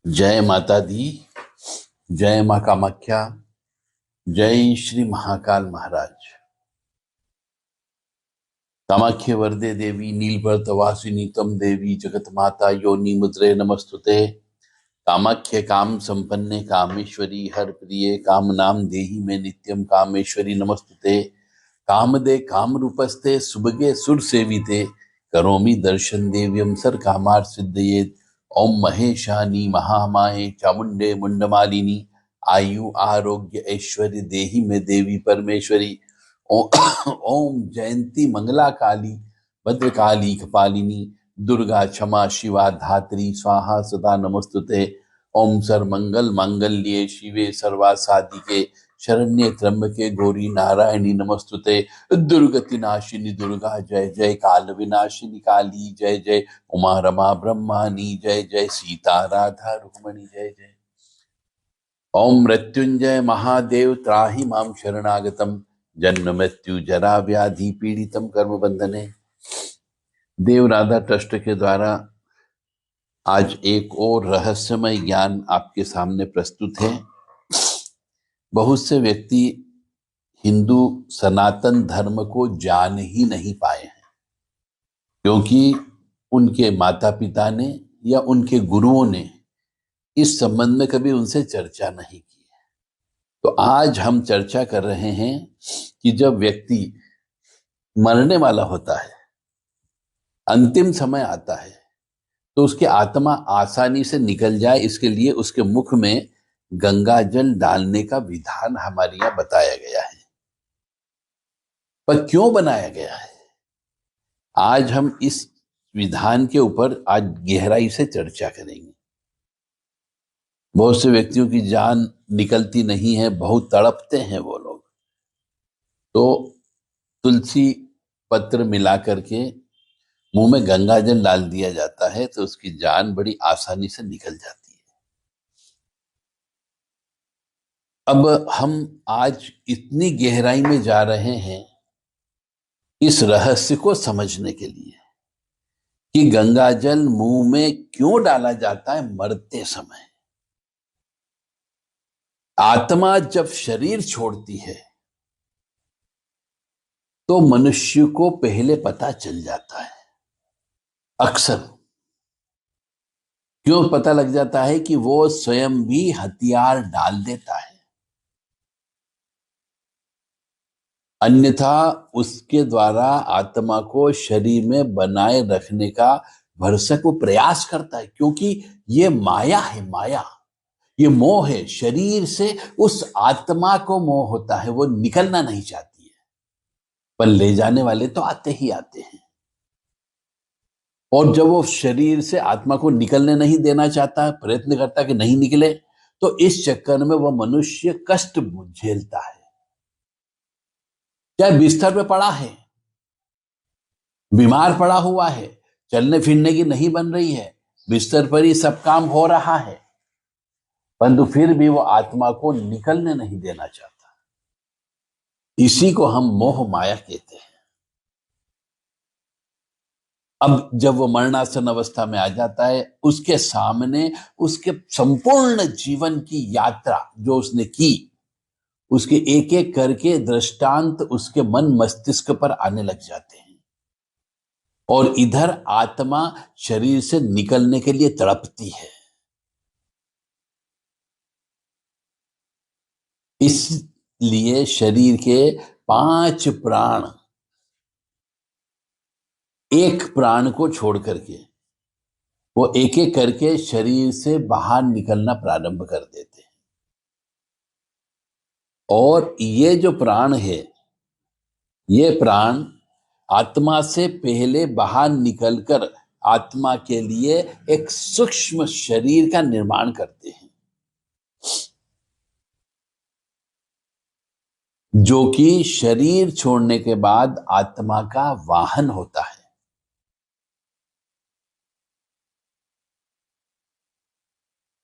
जय माता दी। जय माँ कामाख्या। जय श्री महाकाल महाराज। कामाख्य वरदे देवी नीलभर्त वासिनी तम देवी जगत माता योनि मुद्रे नमस्तुते। कामाख्य काम संपन्ने कामेश्वरी हर प्रिये काम नाम देहि में नित्यम कामेश्वरी नमस्तुते। कामदे काम रूपस्ते सुभगे सुर सेविते करोमि दर्शन देव्यम सर कामार सिद्धयेत। ओम महेशानी महामाये चामुंडे मुंडमालिनी आयु आरोग्य ऐश्वर्य देहि में देवी परमेश्वरी। ओम जयंती मंगला काली भद्रकाली कपालिनी दुर्गा क्षमा शिवा धात्री स्वाहा सदा नमस्तुते। ओम सर्वमंगल मांगल्ये शिवे सर्वा साधिके शरण्ये त्र्यंबके गौरी नारायणी नमस्तुते। दुर्गति नाशिनी दुर्गा जय जय काल विनाशिनी काली जय जय उमा रमा ब्रह्मानी जय जय सीता राधा रुक्मणी जय जय। ओम मृत्युंजय महादेव त्राहि मां शरणागतम जन्म मृत्यु जरा व्याधि पीड़ितम कर्म बंधने। देव राधा ट्रस्ट के द्वारा आज एक और रहस्यमय ज्ञान आपके सामने प्रस्तुत है। बहुत से व्यक्ति हिंदू सनातन धर्म को जान ही नहीं पाए हैं, क्योंकि उनके माता पिता ने या उनके गुरुओं ने इस संबंध में कभी उनसे चर्चा नहीं की है। तो आज हम चर्चा कर रहे हैं कि जब व्यक्ति मरने वाला होता है, अंतिम समय आता है, तो उसकी आत्मा आसानी से निकल जाए, इसके लिए उसके मुख में गंगा जल डालने का विधान हमारे यहाँ बताया गया है। पर क्यों बनाया गया है, आज हम इस विधान के ऊपर आज गहराई से चर्चा करेंगे। बहुत से व्यक्तियों की जान निकलती नहीं है, बहुत तड़पते हैं वो लोग, तो तुलसी पत्र मिला करके मुंह में गंगा जल डाल दिया जाता है, तो उसकी जान बड़ी आसानी से निकल जाती है। अब हम आज इतनी गहराई में जा रहे हैं इस रहस्य को समझने के लिए कि गंगा जल मुंह में क्यों डाला जाता है मरते समय। आत्मा जब शरीर छोड़ती है तो मनुष्य को पहले पता चल जाता है। अक्सर क्यों पता लग जाता है कि वो स्वयं भी हथियार डाल देता है, अन्यथा उसके द्वारा आत्मा को शरीर में बनाए रखने का भरसक वो प्रयास करता है, क्योंकि ये माया है, माया ये मोह है। शरीर से उस आत्मा को मोह होता है, वो निकलना नहीं चाहती है, पर ले जाने वाले तो आते ही आते हैं। और जब वो शरीर से आत्मा को निकलने नहीं देना चाहता है, प्रयत्न करता है कि नहीं निकले, तो इस चक्कर में वह मनुष्य कष्ट झेलता है। चाहे बिस्तर पे पड़ा है, बीमार पड़ा हुआ है, चलने फिरने की नहीं बन रही है, बिस्तर पर ही सब काम हो रहा है, परंतु फिर भी वो आत्मा को निकलने नहीं देना चाहता। इसी को हम मोह माया कहते हैं। अब जब वो मरणासन अवस्था में आ जाता है, उसके सामने उसके संपूर्ण जीवन की यात्रा जो उसने की, उसके एक एक करके दृष्टांत उसके मन मस्तिष्क पर आने लग जाते हैं, और इधर आत्मा शरीर से निकलने के लिए तड़पती है। इसलिए शरीर के 5 प्राण एक प्राण को छोड़ करके वो एक एक करके शरीर से बाहर निकलना प्रारंभ कर देते हैं। और ये जो प्राण है, ये प्राण आत्मा से पहले बाहर निकलकर आत्मा के लिए एक सूक्ष्म शरीर का निर्माण करते हैं, जो कि शरीर छोड़ने के बाद आत्मा का वाहन होता है।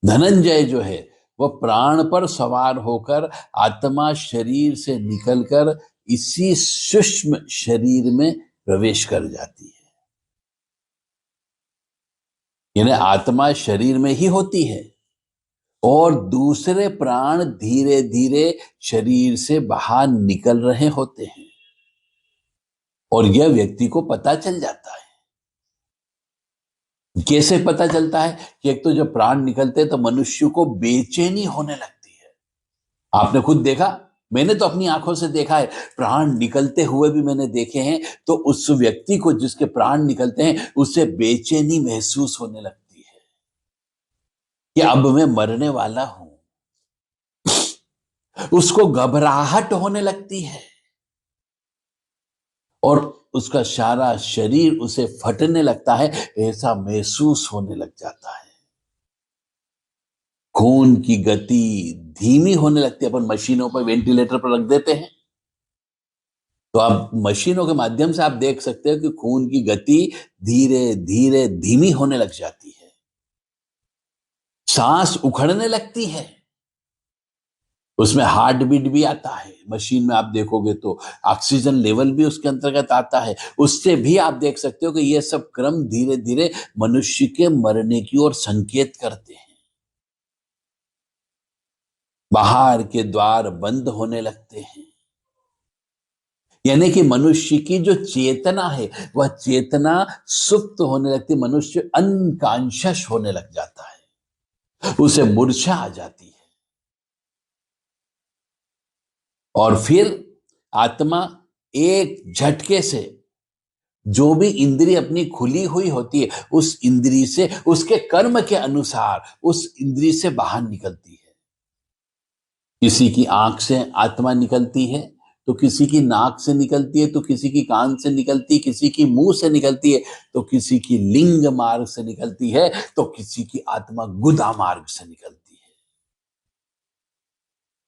धनंजय जो है वह प्राण पर सवार होकर आत्मा शरीर से निकलकर इसी सूक्ष्म शरीर में प्रवेश कर जाती है। यानी आत्मा शरीर में ही होती है, और दूसरे प्राण धीरे धीरे शरीर से बाहर निकल रहे होते हैं और यह व्यक्ति को पता चल जाता है। कैसे पता चलता है? कि एक तो जब प्राण निकलते हैं तो मनुष्य को बेचैनी होने लगती है। आपने खुद देखा, मैंने तो अपनी आंखों से देखा है, प्राण निकलते हुए भी मैंने देखे हैं। तो उस व्यक्ति को जिसके प्राण निकलते हैं उससे बेचैनी महसूस होने लगती है कि अब मैं मरने वाला हूं। उसको घबराहट होने लगती है और उसका सारा शरीर उसे फटने लगता है, ऐसा महसूस होने लग जाता है। खून की गति धीमी होने लगती है। अपन मशीनों पर, वेंटिलेटर पर रख देते हैं तो आप मशीनों के माध्यम से आप देख सकते हो कि खून की गति धीरे धीरे धीमी होने लग जाती है, सांस उखड़ने लगती है, उसमें हार्ट बीट भी आता है। मशीन में आप देखोगे तो ऑक्सीजन लेवल भी उसके अंतर्गत आता है। उससे भी आप देख सकते हो कि यह सब क्रम धीरे धीरे मनुष्य के मरने की ओर संकेत करते हैं। बाहर के द्वार बंद होने लगते हैं, यानी कि मनुष्य की जो चेतना है वह चेतना सुप्त होने लगती, मनुष्य अनकॉन्शियस होने लग जाता है, उसे मूर्छा आ जाती है। और फिर आत्मा एक झटके से जो भी इंद्रिय अपनी खुली हुई होती है उस इंद्रिय से, उसके कर्म के अनुसार उस इंद्रिय से बाहर निकलती है। किसी की आंख से आत्मा निकलती है तो किसी की नाक से निकलती है, तो किसी की कान से निकलती है, किसी की मुंह से निकलती है, तो किसी की लिंग मार्ग से निकलती है, तो किसी की आत्मा गुदा मार्ग से निकलती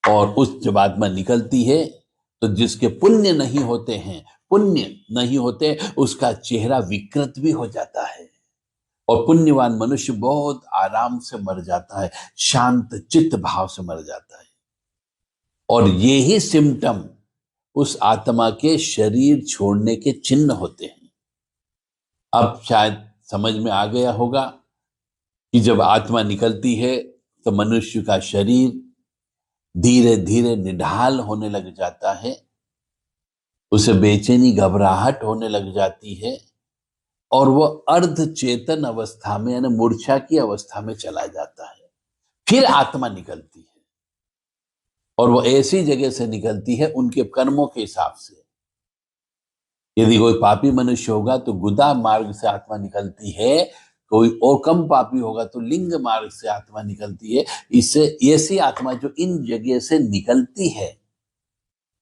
है। और उस जब आत्मा निकलती है तो जिसके पुण्य नहीं होते हैं, पुण्य नहीं होते, उसका चेहरा विकृत भी हो जाता है और पुण्यवान मनुष्य बहुत आराम से मर जाता है, शांत चित्त भाव से मर जाता है। और ये ही सिम्टम उस आत्मा के शरीर छोड़ने के चिन्ह होते हैं। अब शायद समझ में आ गया होगा कि जब आत्मा निकलती है तो मनुष्य का शरीर धीरे धीरे निढाल होने लग जाता है, उसे बेचैनी घबराहट होने लग जाती है और वह अर्ध चेतन अवस्था में यानी मूर्छा की अवस्था में चला जाता है। फिर आत्मा निकलती है और वह ऐसी जगह से निकलती है उनके कर्मों के हिसाब से। यदि कोई पापी मनुष्य होगा तो गुदा मार्ग से आत्मा निकलती है, कोई और कम पापी होगा तो लिंग मार्ग से आत्मा निकलती है। इससे ऐसी आत्मा जो इन जगह से निकलती है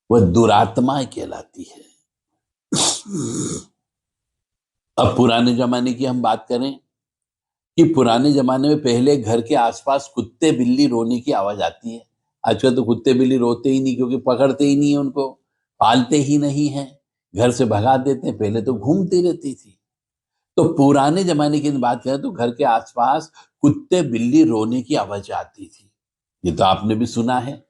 वह दुरात्मा कहलाती है। अब पुराने जमाने की हम बात करें कि पुराने जमाने में पहले घर के आसपास कुत्ते बिल्ली रोने की आवाज आती है। आजकल तो कुत्ते बिल्ली रोते ही नहीं, क्योंकि पकड़ते ही नहीं है, उनको पालते ही नहीं है, घर से भगा देते हैं। पहले तो घूमती रहती थी। तो पुराने जमाने की बात करें तो घर के आसपास कुत्ते बिल्ली रोने की आवाज आती थी, ये तो आपने भी सुना है।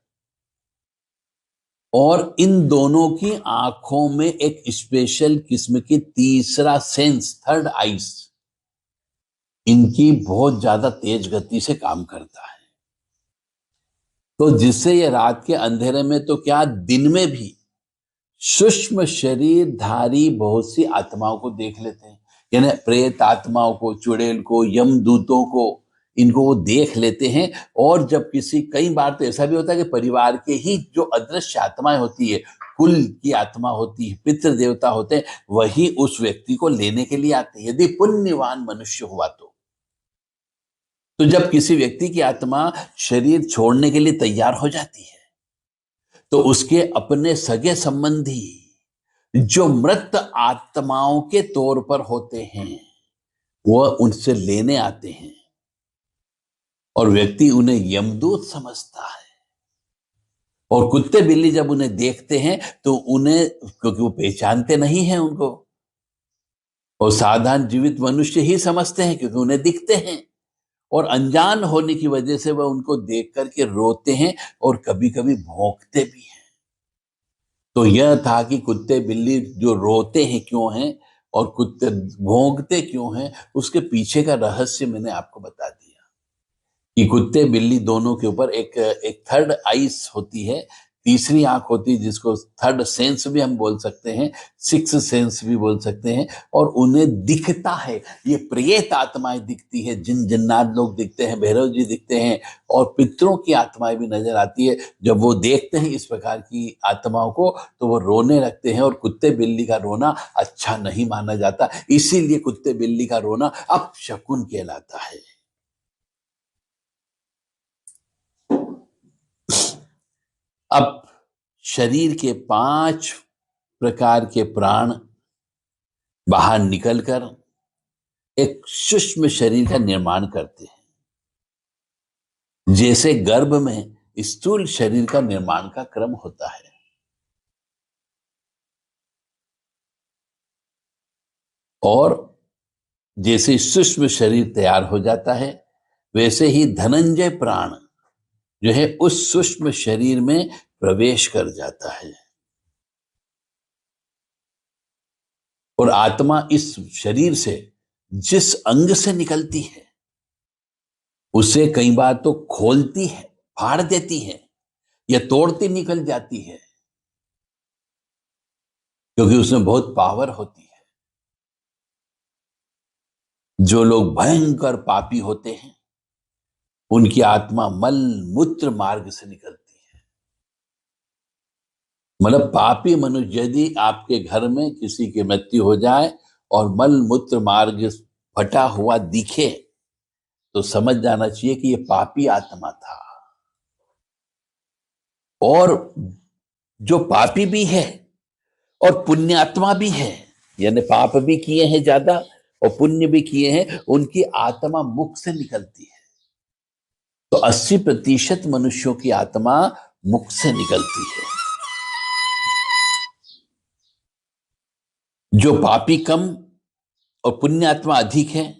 और इन दोनों की आंखों में एक स्पेशल किस्म की तीसरा सेंस, थर्ड आइस, इनकी बहुत ज्यादा तेज गति से काम करता है। तो जिससे ये रात के अंधेरे में तो क्या, दिन में भी सूक्ष्म शरीर धारी बहुत सी आत्माओं को देख लेते हैं। यानी प्रेत आत्माओं को, चुड़ैल को, यमदूतों को, इनको वो देख लेते हैं। और जब किसी, कई बार तो ऐसा भी होता है कि परिवार के ही जो अदृश्य आत्माएं होती है, कुल की आत्मा होती है, पितृ देवता होते हैं, वही उस व्यक्ति को लेने के लिए आते हैं, यदि पुण्यवान मनुष्य हुआ तो जब किसी व्यक्ति की आत्मा शरीर छोड़ने के लिए तैयार हो जाती है तो उसके अपने सगे संबंधी जो मृत आत्माओं के तौर पर होते हैं वह उनसे लेने आते हैं और व्यक्ति उन्हें यमदूत समझता है। और कुत्ते बिल्ली जब उन्हें देखते हैं तो उन्हें, क्योंकि वो पहचानते नहीं हैं उनको, और साधारण जीवित मनुष्य ही समझते हैं क्योंकि उन्हें दिखते हैं, और अनजान होने की वजह से वह उनको देख करके रोते हैं और कभी कभी भौंकते भी हैं। तो यह था कि कुत्ते बिल्ली जो रोते हैं क्यों हैं और कुत्ते भौंकते क्यों हैं, उसके पीछे का रहस्य मैंने आपको बता दिया कि कुत्ते बिल्ली दोनों के ऊपर एक एक थर्ड आइस होती है, तीसरी आंख होती है, जिसको थर्ड सेंस भी हम बोल सकते हैं, सिक्स सेंस भी बोल सकते हैं। और उन्हें दिखता है, ये प्रेत आत्माएं दिखती है, जिन जिन्नात लोग दिखते हैं, भैरव जी दिखते हैं, और पितरों की आत्माएं भी नजर आती है। जब वो देखते हैं इस प्रकार की आत्माओं को तो वो रोने लगते हैं। और कुत्ते बिल्ली का रोना अच्छा नहीं माना जाता, इसीलिए कुत्ते बिल्ली का रोना अपशकुन कहलाता है। अब शरीर के 5 प्रकार के प्राण बाहर निकलकर एक सूक्ष्म शरीर का निर्माण करते हैं, जैसे गर्भ में स्थूल शरीर का निर्माण का क्रम होता है। और जैसे सूक्ष्म शरीर तैयार हो जाता है, वैसे ही धनंजय प्राण जो है उस सूक्ष्म शरीर में प्रवेश कर जाता है। और आत्मा इस शरीर से जिस अंग से निकलती है उसे कई बार तो खोलती है, फाड़ देती है, या तोड़ती निकल जाती है, क्योंकि उसमें बहुत पावर होती है। जो लोग भयंकर पापी होते हैं उनकी आत्मा मल मूत्र मार्ग से निकलती है। मतलब पापी मनुष्य, यदि आपके घर में किसी की मृत्यु हो जाए और मल मूत्र मार्ग फटा हुआ दिखे तो समझ जाना चाहिए कि यह पापी आत्मा था। और जो पापी भी है और पुण्यात्मा भी है, यानी पाप भी किए हैं ज्यादा और पुण्य भी किए हैं, उनकी आत्मा मुख से निकलती है। तो 80% मनुष्यों की आत्मा मुख से निकलती है। जो पापी कम और पुण्यात्मा अधिक है,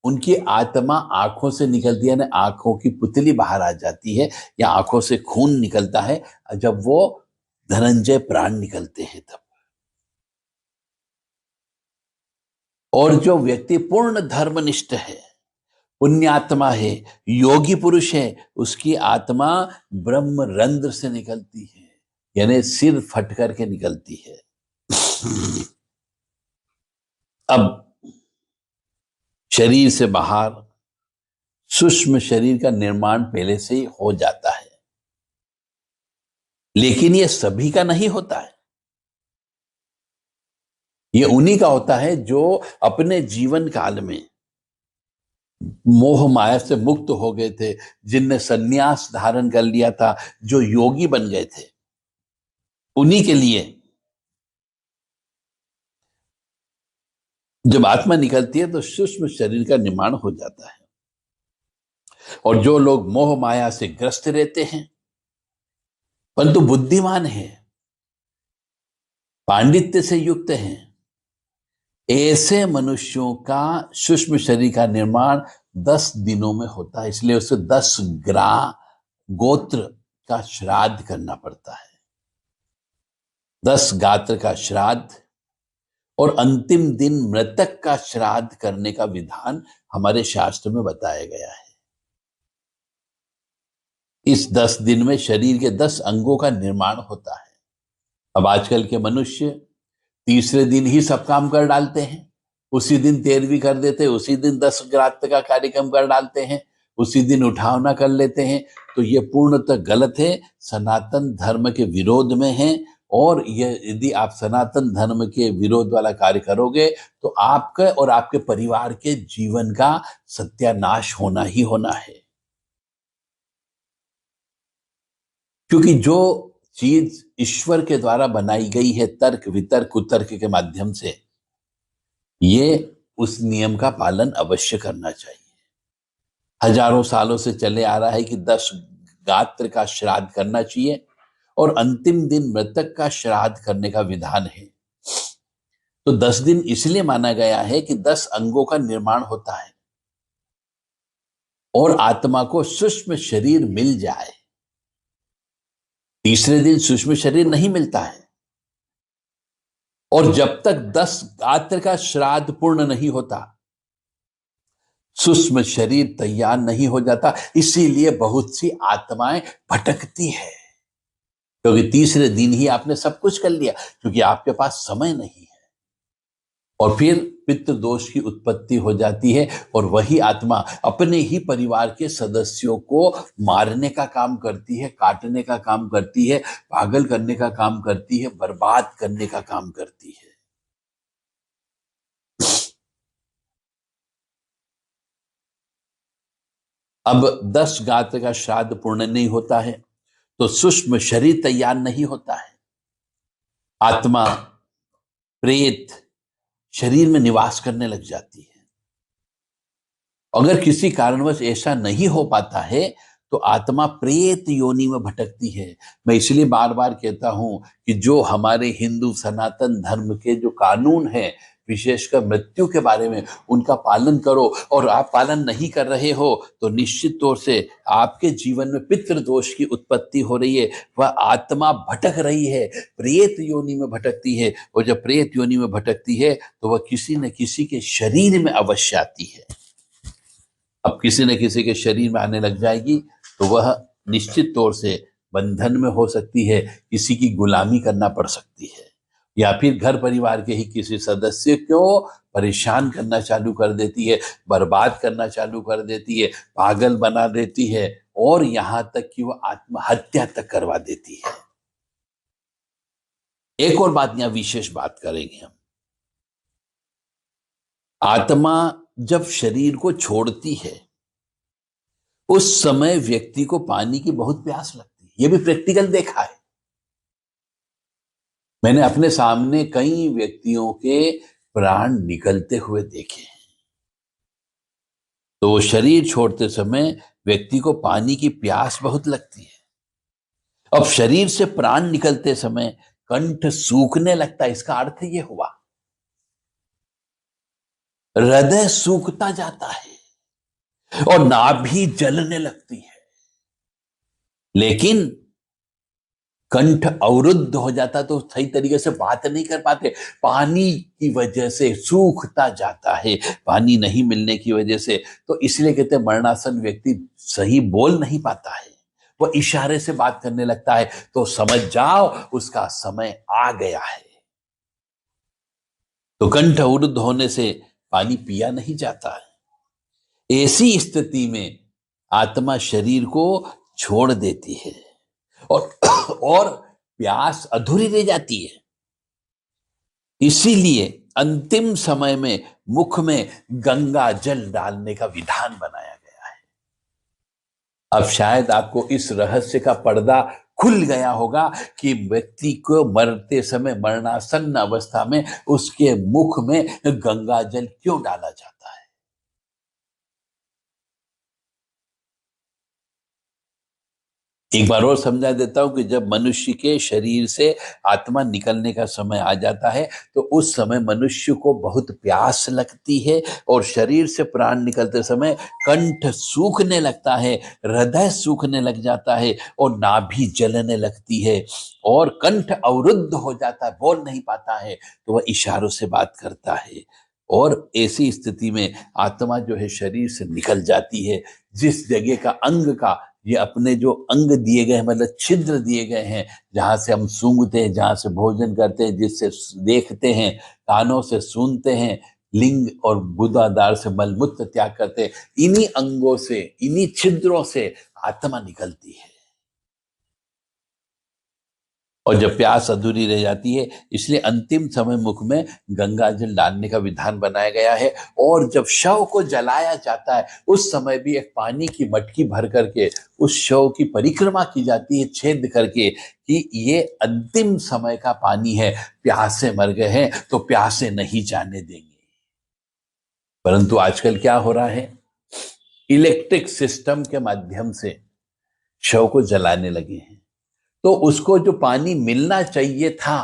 उनकी आत्मा आंखों से निकलती है, ना आंखों की पुतली बाहर आ जाती है, या आंखों से खून निकलता है जब वो धनंजय प्राण निकलते हैं तब। और जो व्यक्ति पूर्ण धर्मनिष्ठ है, पुण्यात्मा है, योगी पुरुष है, उसकी आत्मा ब्रह्म रंध्र से निकलती है, यानी सिर फट करके निकलती है। अब शरीर से बाहर सूक्ष्म शरीर का निर्माण पहले से ही हो जाता है, लेकिन यह सभी का नहीं होता है। यह उन्हीं का होता है जो अपने जीवन काल में मोह माया से मुक्त हो गए थे, जिनने सन्यास धारण कर लिया था, जो योगी बन गए थे। उन्हीं के लिए जब आत्मा निकलती है तो सूक्ष्म शरीर का निर्माण हो जाता है। और जो लोग मोह माया से ग्रस्त रहते हैं परंतु बुद्धिमान हैं, पांडित्य से युक्त हैं, ऐसे मनुष्यों का सूक्ष्म शरीर का निर्माण 10 दिनों में होता है। इसलिए उसे 10 गोत्र का श्राद्ध करना पड़ता है। 10 गात्र का श्राद्ध और अंतिम दिन मृतक का श्राद्ध करने का विधान हमारे शास्त्र में बताया गया है। इस 10 दिन में शरीर के 10 अंगों का निर्माण होता है। अब आजकल के मनुष्य तीसरे दिन ही सब काम कर डालते हैं, उसी दिन 13वीं कर देते हैं, उसी दिन 10 रात का कार्यक्रम कर डालते हैं, उसी दिन उठावना कर लेते हैं। तो ये पूर्णतः गलत है, सनातन धर्म के विरोध में है। और ये यदि आप सनातन धर्म के विरोध वाला कार्य करोगे तो आपके और आपके परिवार के जीवन का सत्यानाश होना ही होना है। क्योंकि जो चीज ईश्वर के द्वारा बनाई गई है तर्क वितर्क कुतर्क के माध्यम से, ये उस नियम का पालन अवश्य करना चाहिए। हजारों सालों से चले आ रहा है कि 10 गात्र का श्राद्ध करना चाहिए और अंतिम दिन मृतक का श्राद्ध करने का विधान है। तो 10 दिन इसलिए माना गया है कि 10 अंगों का निर्माण होता है और आत्मा को सूक्ष्म शरीर मिल जाए। तीसरे दिन सूक्ष्म शरीर नहीं मिलता है। और जब तक 10 गात्र का श्राद्ध पूर्ण नहीं होता सूक्ष्म शरीर तैयार नहीं हो जाता, इसीलिए बहुत सी आत्माएं भटकती है। क्योंकि तीसरे दिन ही आपने सब कुछ कर लिया, क्योंकि आपके पास समय नहीं है। और फिर पितृ दोष की उत्पत्ति हो जाती है, और वही आत्मा अपने ही परिवार के सदस्यों को मारने का काम करती है, काटने का काम करती है, पागल करने का काम करती है, बर्बाद करने का काम करती है। अब 10 गात्र का श्राद्ध पूर्ण नहीं होता है तो सूक्ष्म शरीर तैयार नहीं होता है, आत्मा प्रेत शरीर में निवास करने लग जाती है। अगर किसी कारणवश ऐसा नहीं हो पाता है तो आत्मा प्रेत योनि में भटकती है। मैं इसलिए बार बार कहता हूं कि जो हमारे हिंदू सनातन धर्म के जो कानून हैं, विशेषकर मृत्यु के बारे में, उनका पालन करो। और आप पालन नहीं कर रहे हो तो निश्चित तौर से आपके जीवन में पितृदोष की उत्पत्ति हो रही है। वह आत्मा भटक रही है, प्रेत योनि में भटकती है। और जब प्रेत योनि में भटकती है तो वह किसी न किसी के शरीर में अवश्य आती है। अब किसी न किसी के शरीर में आने लग जाएगी तो वह निश्चित तौर से बंधन में हो सकती है, किसी की गुलामी करना पड़ सकती है, या फिर घर परिवार के ही किसी सदस्य को परेशान करना चालू कर देती है, बर्बाद करना चालू कर देती है, पागल बना देती है, और यहां तक कि वह आत्महत्या तक करवा देती है। एक और बात, यहां विशेष बात करेंगे हम। आत्मा जब शरीर को छोड़ती है उस समय व्यक्ति को पानी की बहुत प्यास लगती है। यह भी प्रैक्टिकल देखा है मैंने, अपने सामने कई व्यक्तियों के प्राण निकलते हुए देखे हैं। तो वो शरीर छोड़ते समय व्यक्ति को पानी की प्यास बहुत लगती है। अब शरीर से प्राण निकलते समय कंठ सूखने लगता है, इसका अर्थ यह हुआ हृदय सूखता जाता है और नाभि जलने लगती है, लेकिन कंठ अवरुद्ध हो जाता तो सही तरीके से बात नहीं कर पाते, पानी की वजह से सूखता जाता है, पानी नहीं मिलने की वजह से। तो इसलिए कहते हैं मरणासन व्यक्ति सही बोल नहीं पाता है, वह इशारे से बात करने लगता है, तो समझ जाओ उसका समय आ गया है। तो कंठ अवरुद्ध होने से पानी पिया नहीं जाता है। ऐसी स्थिति में आत्मा शरीर को छोड़ देती है और और प्यास अधूरी रह जाती है। इसीलिए अंतिम समय में मुख में गंगा जल डालने का विधान बनाया गया है। अब शायद आपको इस रहस्य का पर्दा खुल गया होगा कि व्यक्ति को मरते समय, मरणासन्न अवस्था में उसके मुख में गंगा जल क्यों डाला जाता है। एक बार और समझा देता हूं कि जब मनुष्य के शरीर से आत्मा निकलने का समय आ जाता है तो उस समय मनुष्य को बहुत प्यास लगती है, और शरीर से प्राण निकलते समय कंठ सूखने लगता है, हृदय सूखने लग जाता है और नाभि जलने लगती है, और कंठ अवरुद्ध हो जाता है, बोल नहीं पाता है, तो वह इशारों से बात करता है। और ऐसी स्थिति में आत्मा जो है शरीर से निकल जाती है। जिस जगह का अंग का, ये अपने जो अंग दिए गए हैं, मतलब छिद्र दिए गए हैं, जहां से हम सूंघते हैं, जहां से भोजन करते हैं, जिससे देखते हैं, कानों से सुनते हैं, लिंग और गुदादार से मलमूत्र त्याग करते हैं, इन्हीं अंगों से, इन्हीं छिद्रों से आत्मा निकलती है। और जब प्यास अधूरी रह जाती है, इसलिए अंतिम समय मुख में गंगा जल डालने का विधान बनाया गया है। और जब शव को जलाया जाता है उस समय भी एक पानी की मटकी भर करके उस शव की परिक्रमा की जाती है, छेद करके, कि ये अंतिम समय का पानी है, प्यासे मर गए हैं तो प्यासे नहीं जाने देंगे। परंतु आजकल क्या हो रहा है, इलेक्ट्रिक सिस्टम के माध्यम से शव को जलाने लगे हैं, तो उसको जो पानी मिलना चाहिए था,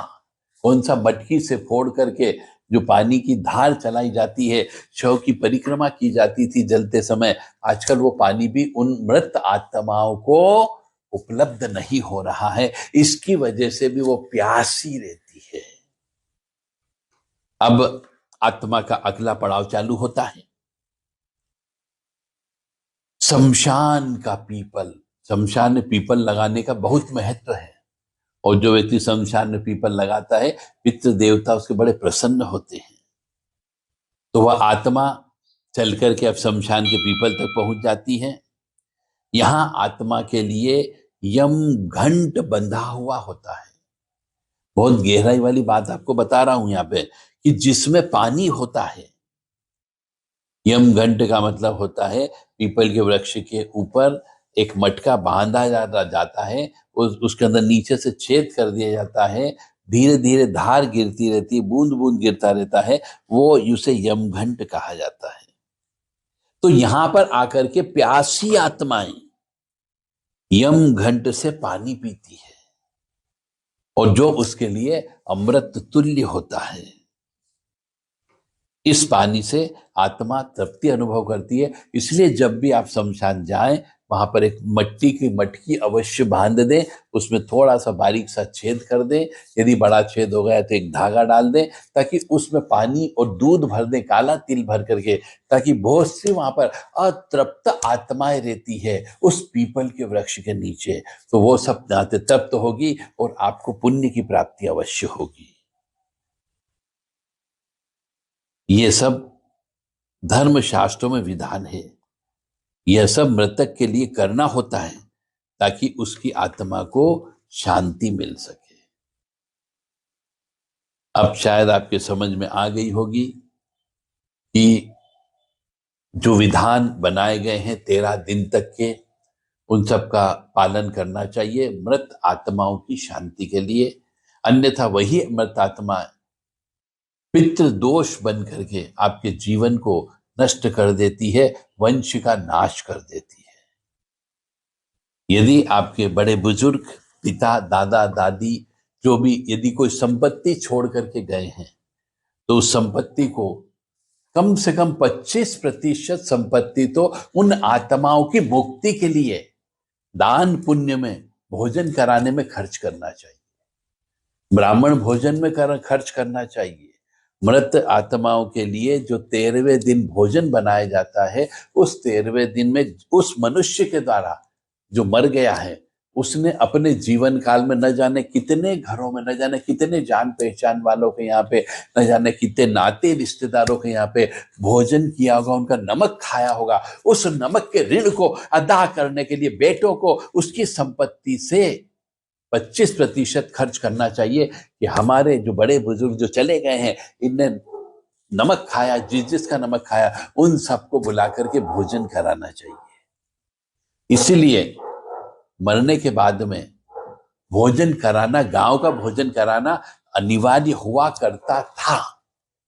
कौन सा, मटकी से फोड़ करके जो पानी की धार चलाई जाती है, शव की परिक्रमा की जाती थी जलते समय, आजकल वो पानी भी उन मृत आत्माओं को उपलब्ध नहीं हो रहा है। इसकी वजह से भी वो प्यासी रहती है। अब आत्मा का अगला पड़ाव चालू होता है। शमशान का पीपल, शमशान में पीपल लगाने का बहुत महत्व है। और जो व्यक्ति शमशान में पीपल लगाता है, पितृ देवता उसके बड़े प्रसन्न होते हैं। तो वह आत्मा चल करके अब शमशान के पीपल तक पहुंच जाती है। यहां आत्मा के लिए यम घंट बंधा हुआ होता है। बहुत गहराई वाली बात आपको बता रहा हूं यहां पे, कि जिसमें पानी होता है, यम घंट का मतलब होता है पीपल के वृक्ष के ऊपर एक मटका बांधा जाता है, उसके अंदर नीचे से छेद कर दिया जाता है, धीरे धीरे धार गिरती रहती है, बूंद बूंद गिरता रहता है, वो उसे यम घंट कहा जाता है। तो यहां पर आकर के प्यासी आत्माएं यम घंट से पानी पीती है, और जो उसके लिए अमृत तुल्य होता है। इस पानी से आत्मा तृप्ति अनुभव करती है। इसलिए जब भी आप शमशान जाएं, वहां पर एक मट्टी की मटकी अवश्य बांध दें, उसमें थोड़ा सा बारीक सा छेद कर दें, यदि बड़ा छेद हो गया तो एक धागा डाल दें, ताकि उसमें पानी और दूध भर दें, काला तिल भर करके, ताकि बहुत सी वहां पर अतृप्त आत्माएं रहती है उस पीपल के वृक्ष के नीचे, तो वो सब नाते तृप्त होगी और आपको पुण्य की प्राप्ति अवश्य होगी। ये सब धर्म शास्त्रों में विधान है। यह सब मृतक के लिए करना होता है ताकि उसकी आत्मा को शांति मिल सके। अब शायद आपके समझ में आ गई होगी कि जो विधान बनाए गए हैं 13 दिन तक के, उन सब का पालन करना चाहिए मृत आत्माओं की शांति के लिए। अन्यथा वही मृत आत्मा पितृ दोष बन करके आपके जीवन को नष्ट कर देती है, वंश का नाश कर देती है। यदि आपके बड़े बुजुर्ग, पिता, दादा, दादी, जो भी यदि कोई संपत्ति छोड़ करके गए हैं, तो उस संपत्ति को कम से कम 25% संपत्ति तो उन आत्माओं की मुक्ति के लिए दान पुण्य में, भोजन कराने में खर्च करना चाहिए। ब्राह्मण भोजन में खर्च करना चाहिए। मृत आत्माओं के लिए जो 13वें दिन भोजन बनाया जाता है, उस 13वें दिन में उस मनुष्य के द्वारा जो मर गया है, उसने अपने जीवन काल में न जाने कितने घरों में, न जाने कितने जान पहचान वालों के यहाँ पे, न जाने कितने नाते रिश्तेदारों के यहाँ पे भोजन किया होगा, उनका नमक खाया होगा। उस नमक के ऋण को अदा करने के लिए बेटों को उसकी संपत्ति से 25% खर्च करना चाहिए, कि हमारे जो बड़े बुजुर्ग जो चले गए हैं, इनने नमक खाया, जिसका नमक खाया, उन सबको बुला करके भोजन कराना चाहिए। इसीलिए मरने के बाद में भोजन कराना, गांव का भोजन कराना अनिवार्य हुआ करता था,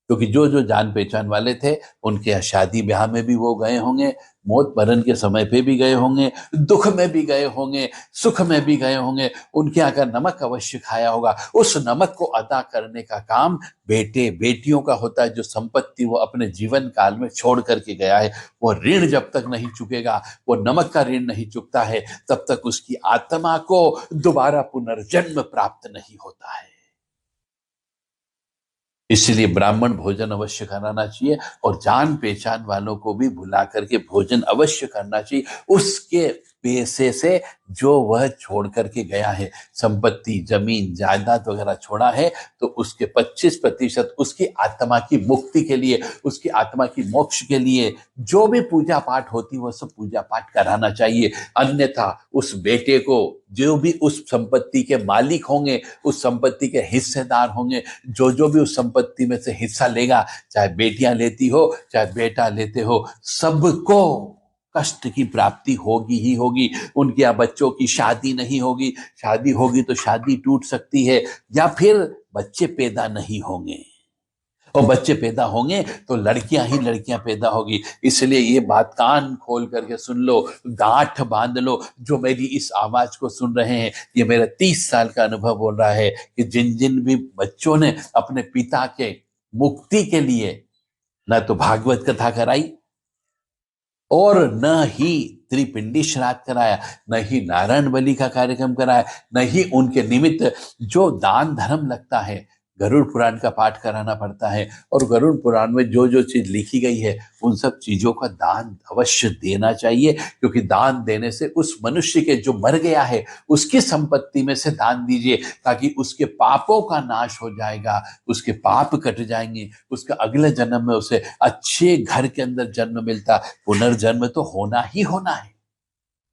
क्योंकि जो जो जान पहचान वाले थे उनके यहाँ शादी ब्याह में भी वो गए होंगे, मौत मरण के समय पे भी गए होंगे, दुख में भी गए होंगे, सुख में भी गए होंगे, उनके यहाँ का नमक अवश्य खाया होगा। उस नमक को अदा करने का काम बेटे बेटियों का होता है। जो संपत्ति वो अपने जीवन काल में छोड़ करके गया है, वो ऋण जब तक नहीं चुकेगा, वो नमक का ऋण नहीं चुकता है, तब तक उसकी आत्मा को दोबारा पुनर्जन्म प्राप्त नहीं होता है। इसलिए ब्राह्मण भोजन अवश्य कराना चाहिए, और जान पहचान वालों को भी बुला करके भोजन अवश्य करना चाहिए। उसके पैसे से जो वह छोड़ करके गया है, संपत्ति, जमीन, जायदाद वगैरह छोड़ा है, तो उसके 25% उसकी आत्मा की मुक्ति के लिए, उसकी आत्मा की मोक्ष के लिए जो भी पूजा पाठ होती है, वो सब पूजा पाठ कराना चाहिए। अन्यथा उस बेटे को, जो भी उस संपत्ति के मालिक होंगे, उस संपत्ति के हिस्सेदार होंगे, जो भी उस संपत्ति में से हिस्सा लेगा, चाहे बेटियां लेती हो चाहे बेटा लेते हो, सबको कष्ट की प्राप्ति होगी ही होगी। उनके यहाँ बच्चों की शादी नहीं होगी, शादी होगी तो शादी टूट सकती है, या फिर बच्चे पैदा नहीं होंगे, और बच्चे पैदा होंगे तो लड़कियां ही लड़कियां पैदा होगी। इसलिए ये बात कान खोल करके सुन लो, गांठ बांध लो। जो मेरी इस आवाज को सुन रहे हैं, ये मेरा 30 साल का अनुभव बोल रहा है कि जिन जिन भी बच्चों ने अपने पिता के मुक्ति के लिए न तो भागवत कथा कराई, और न ही त्रिपिंडी श्राद्ध कराया, न ही नारायण बलि का कार्यक्रम कराया, न ही उनके निमित्त जो दान धर्म लगता है, गरुड़ पुराण का पाठ कराना पड़ता है, और गरुड़ पुराण में जो जो चीज लिखी गई है उन सब चीजों का दान अवश्य देना चाहिए, क्योंकि दान देने से उस मनुष्य के जो मर गया है उसकी संपत्ति में से दान दीजिए, ताकि उसके पापों का नाश हो जाएगा, उसके पाप कट जाएंगे, उसका अगले जन्म में उसे अच्छे घर के अंदर जन्म मिलता। पुनर्जन्म तो होना ही होना है,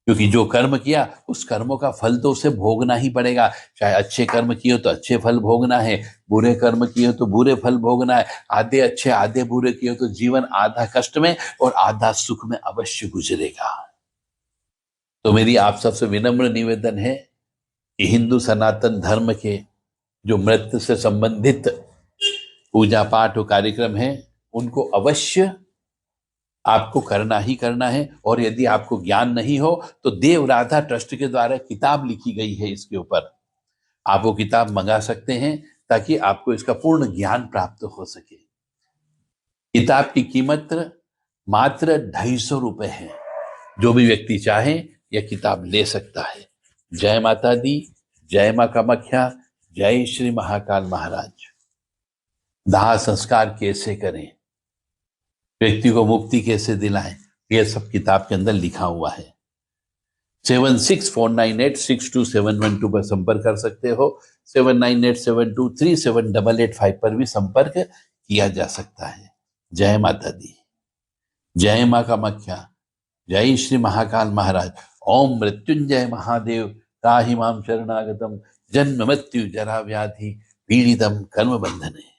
क्योंकि जो कर्म किया उस कर्मों का फल तो उसे भोगना ही पड़ेगा। चाहे अच्छे कर्म किए तो अच्छे फल भोगना है, बुरे कर्म किए तो बुरे फल भोगना है। आधे अच्छे आधे बुरे किए तो जीवन आधा कष्ट में और आधा सुख में अवश्य गुजरेगा। तो मेरी आप सबसे विनम्र निवेदन है कि हिंदू सनातन धर्म के जो मृत्यु से संबंधित पूजा पाठ और कार्यक्रम है उनको अवश्य आपको करना ही करना है। और यदि आपको ज्ञान नहीं हो तो देव राधा ट्रस्ट के द्वारा किताब लिखी गई है इसके ऊपर, आप वो किताब मंगा सकते हैं ताकि आपको इसका पूर्ण ज्ञान प्राप्त हो सके। किताब की कीमत मात्र 250 रुपए है। जो भी व्यक्ति चाहे यह किताब ले सकता है। जय माता दी, जय मां कामाख्या, जय श्री महाकाल महाराज। दाह संस्कार कैसे करें, व्यक्ति को मुक्ति कैसे दिलाएं, यह सब किताब के अंदर लिखा हुआ है। 7649862712 पर संपर्क कर सकते हो। 7987237885 पर भी संपर्क किया जा सकता है। जय माता दी, जय मां कामाख्या, जय श्री महाकाल महाराज। ओम मृत्युंजय महादेव त्राहि मां शरणागतम जन्म मृत्यु जरा व्याधि पीड़ितम कर्म बंधने।